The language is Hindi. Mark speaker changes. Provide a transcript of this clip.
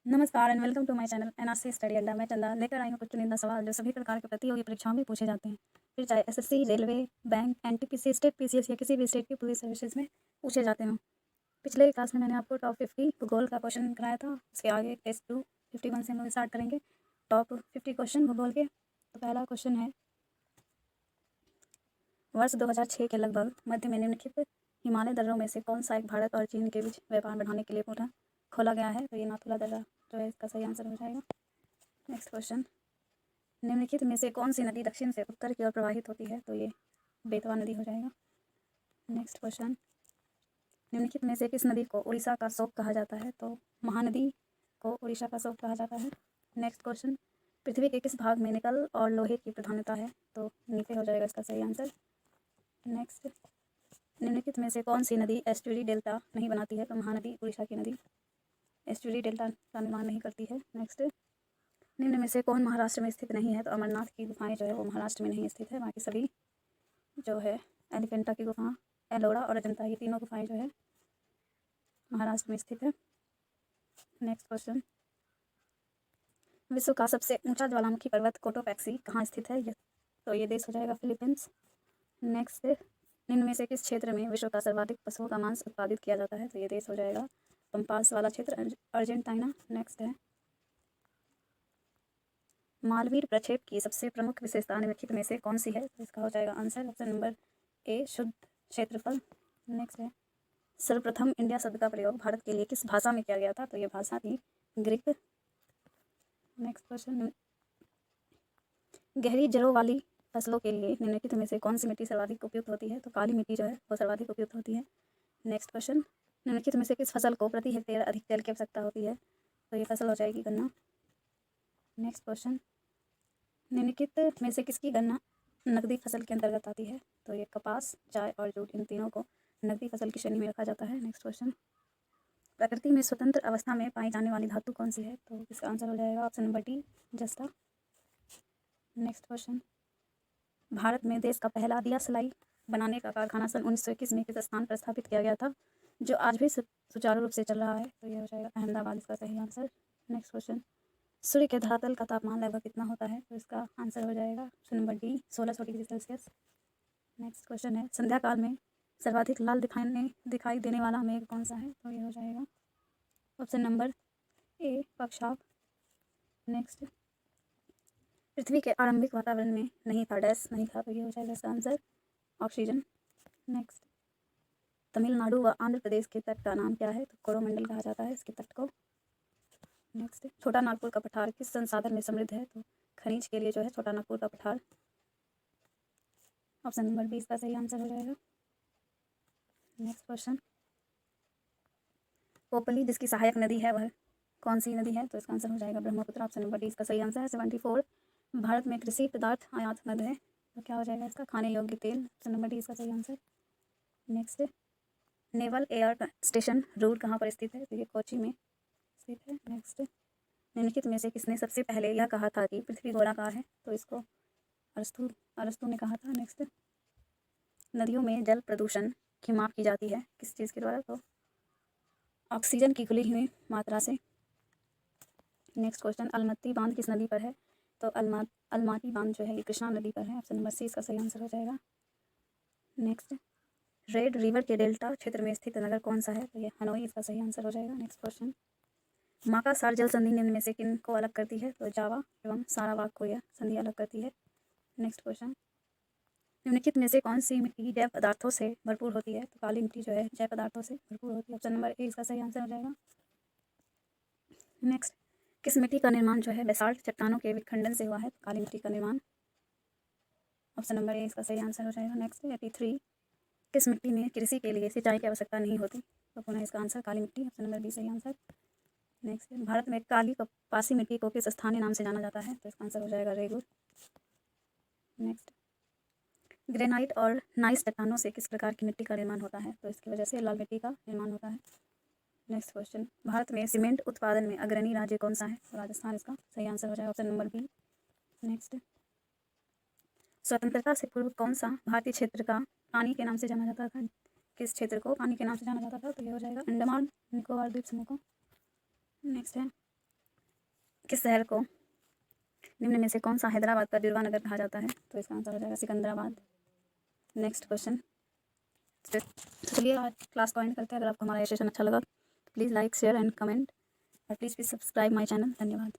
Speaker 1: नमस्कार and welcome to my channel NRC study Adda. मैं चंदा लेकर आई हूँ कुछ चुनिंदा सवाल जो सभी प्रकार के प्रतियोगी परीक्षाओं में पूछे जाते हैं, फिर चाहे SSC, railway, bank, NTPC, state PCS या किसी भी स्टेट की पुलिस सर्विसेज में पूछे जाते हैं। पिछले क्लास में मैंने आपको टॉप 50 भूगोल का क्वेश्चन कराया था। उसके आगे टेस्ट 2 51 से हम लोग स्टार्ट करेंगे टॉप 50 क्वेश्चन भूगोल के। तो पहला क्वेश्चन है, वर्ष 2006 के लगभग मध्य में निम्नलिखित हिमालय दर्रों में से कौन सा एक भारत और चीन के बीच व्यापार बढ़ाने के लिए पुनः खोला गया है? तो ये नाथुला दर्रा जो है इसका सही आंसर हो जाएगा। नेक्स्ट क्वेश्चन, निम्नलिखित में से कौन सी नदी दक्षिण से उत्तर की ओर प्रवाहित होती है? तो ये बेतवा नदी हो जाएगा। नेक्स्ट क्वेश्चन, निम्नलिखित में से किस नदी को उड़ीसा का शोक कहा जाता है? तो महानदी को उड़ीसा का शोक कहा जाता है। नेक्स्ट क्वेश्चन, पृथ्वी के किस भाग में निकल और लोहे की प्रधानता है? तो नीचे हो जाएगा इसका सही आंसर। नेक्स्ट, निम्नलिखित में से कौन सी नदी एस्चुरी डेल्टा नहीं बनाती है? तो महानदी उड़ीसा की नदी एस्चुरी डेल्टा का निर्माण नहीं करती है। नेक्स्ट, निम्न में से कौन महाराष्ट्र में स्थित नहीं है? तो अमरनाथ की गुफाएं जो है वो महाराष्ट्र में नहीं स्थित है, बाकी सभी जो है एलिफेंटा की गुफा, एलोरा और अजंता, ये तीनों गुफाएं जो है महाराष्ट्र में स्थित है। नेक्स्ट क्वेश्चन, विश्व का सबसे ऊंचा ज्वालामुखी पर्वत कोटोपैक्सी कहाँ स्थित है? तो ये देश हो जाएगा फिलीपींस। नेक्स्ट, निम्न में से किस क्षेत्र में विश्व का सर्वाधिक पशुओं का मांस उत्पादित किया जाता है? तो ये देश हो जाएगा पंपास वाला क्षेत्र, अर्जेंटीना। नेक्स्ट है, मालवीय प्रक्षेप की सबसे प्रमुख विशेषता निम्नलिखित में से कौन सी है? तो इसका हो जाएगा आंसर ऑप्शन नंबर ए, शुद्ध क्षेत्रफल। नेक्स्ट है, सर्वप्रथम इंडिया शब्द का प्रयोग भारत के लिए किस भाषा में किया गया था? तो ये भाषा थी ग्रीक। नेक्स्ट क्वेश्चन, गहरी जड़ों वाली फसलों के लिए निम्नलिखित में से कौन सी मिट्टी सर्वाधिक उपयुक्त होती है? तो काली मिट्टी जो है वो सर्वाधिक उपयुक्त होती है। नेक्स्ट क्वेश्चन, निम्नलिखित में से किस फसल को प्रति हेक्टेयर अधिक तेल की आवश्यकता होती है? तो ये फसल हो जाएगी गन्ना। नेक्स्ट क्वेश्चन, निम्नलिखित में से किसकी गणना नकदी फसल के अंतर्गत आती है? तो ये कपास, चाय और जूट, इन तीनों को नकदी फसल की श्रेणी में रखा जाता है। नेक्स्ट क्वेश्चन, प्रकृति में स्वतंत्र अवस्था में पाई जाने वाली धातु कौन सी है? तो इसका आंसर हो जाएगा ऑप्शन नंबर डी, जस्ता। नेक्स्ट क्वेश्चन, भारत में देश का पहला दिया सिलाई बनाने का कारखाना सन 1921 में किस स्थान पर स्थापित किया गया था, जो आज भी सुचारू रूप से चल रहा है? तो ये हो जाएगा अहमदाबाद, इसका सही आंसर। नेक्स्ट क्वेश्चन, सूर्य के धरातल का तापमान लगभग कितना होता है? तो इसका आंसर हो जाएगा option number D, 1600 degree Celsius. Next question है, संध्या काल में सर्वाधिक लाल दिखाई देने वाला मेघ कौन सा है? तो ये हो जाएगा ऑप्शन नंबर ए, पक्षाव। नेक्स्ट, पृथ्वी के आरंभिक वातावरण में नहीं था डैश नहीं था, तो ये हो जाएगा इसका आंसर ऑक्सीजन। नेक्स्ट, तमिलनाडु व आंध्र प्रदेश के तट का नाम क्या है? तो कोरोमंडल कहा जाता है इसके तट को। नेक्स्ट, छोटा नागपुर का पठार किस संसाधन में समृद्ध है? तो खनिज के लिए जो है छोटा नागपुर का पठार ऑप्शन नंबर 20 का सही आंसर हो जाएगा। नेक्स्ट क्वेश्चन, पोपली जिसकी सहायक नदी है वह कौन सी नदी है? तो इसका आंसर हो जाएगा ब्रह्मपुत्र, ऑप्शन नंबर 20 का सही आंसर है। 74, भारत में कृषि पदार्थ आयात बंद है, तो क्या हो जाएगा इसका? खाने योग्य तेल, ऑप्शन नंबर 20 का सही answer. Next, naval air station रूट कहाँ पर स्थित है? तो ये कोची में स्थित है। नेक्स्ट, निम्नलिखित में से किसने सबसे पहले यह कहा था कि पृथ्वी गोलाकार है? तो इसको अरस्तु ने कहा था। नेक्स्ट, नदियों में जल प्रदूषण की माप की जाती है किस चीज़ के द्वारा? तो ऑक्सीजन की खुली हुई मात्रा से। नेक्स्ट क्वेश्चन, अलमत्ती बांध किस नदी पर है? तो अलमाटी बांध जो है ये कृष्णा नदी पर है, ऑप्शन नंबर सी इसका सही आंसर हो जाएगा। नेक्स्ट, रेड रिवर के डेल्टा क्षेत्र में स्थित नगर कौन सा है? तो ये हनोई, इसका सही आंसर हो जाएगा। नेक्स्ट क्वेश्चन, माकासार जल संधि निम्न में से किन को अलग करती है? तो जावा एवं सारावाक को यह संधि अलग करती है। नेक्स्ट क्वेश्चन, निम्नलिखित में से कौन सी मिट्टी जैव पदार्थों से भरपूर होती है? तो काली मिट्टी जो है जैव पदार्थों से भरपूर होती है, ऑप्शन नंबर ए इसका सही आंसर हो जाएगा। नेक्स्ट, किस मिट्टी का निर्माण जो है बेसाल्ट चट्टानों के विखंडन से हुआ है? तो काली मिट्टी का निर्माण, ऑप्शन नंबर ए इसका सही आंसर हो जाएगा। नेक्स्ट, 83, किस मिट्टी में कृषि के लिए सिंचाई की आवश्यकता नहीं होती? तो पुनः इसका आंसर काली मिट्टी, ऑप्शन नंबर बी सही आंसर। नेक्स्ट, भारत में काली कपासी मिट्टी को किस स्थानीय नाम से जाना जाता है? तो इसका आंसर हो जाएगा रेगुर। नेक्स्ट, ग्रेनाइट और नाइस चट्टानों से किस प्रकार की मिट्टी का निर्माण होता है? तो इसकी वजह से लाल मिट्टी का निर्माण होता है। नेक्स्ट क्वेश्चन, भारत में सीमेंट उत्पादन में अग्रणी राज्य कौन सा है? तो राजस्थान इसका सही आंसर हो जाएगा, ऑप्शन नंबर बी। नेक्स्ट, स्वतंत्रता से पूर्व कौन सा भारतीय क्षेत्र का पानी के नाम से जाना जाता था? किस क्षेत्र को पानी के नाम से जाना जाता था? तो ये हो जाएगा अंडमान निकोबार द्वीप समूह को। नेक्स्ट है, किस शहर को निम्न में से कौन सा हैदराबाद का जुड़वा नगर कहा जाता है? तो इसका आंसर हो जाएगा सिकंदराबाद। Next question. तो चलिए आज क्लास को एंड करते हैं। अगर आपको हमारा ये सेशन अच्छा लगा तो please like share and comment और प्लीज़ सब्सक्राइब माय चैनल। धन्यवाद।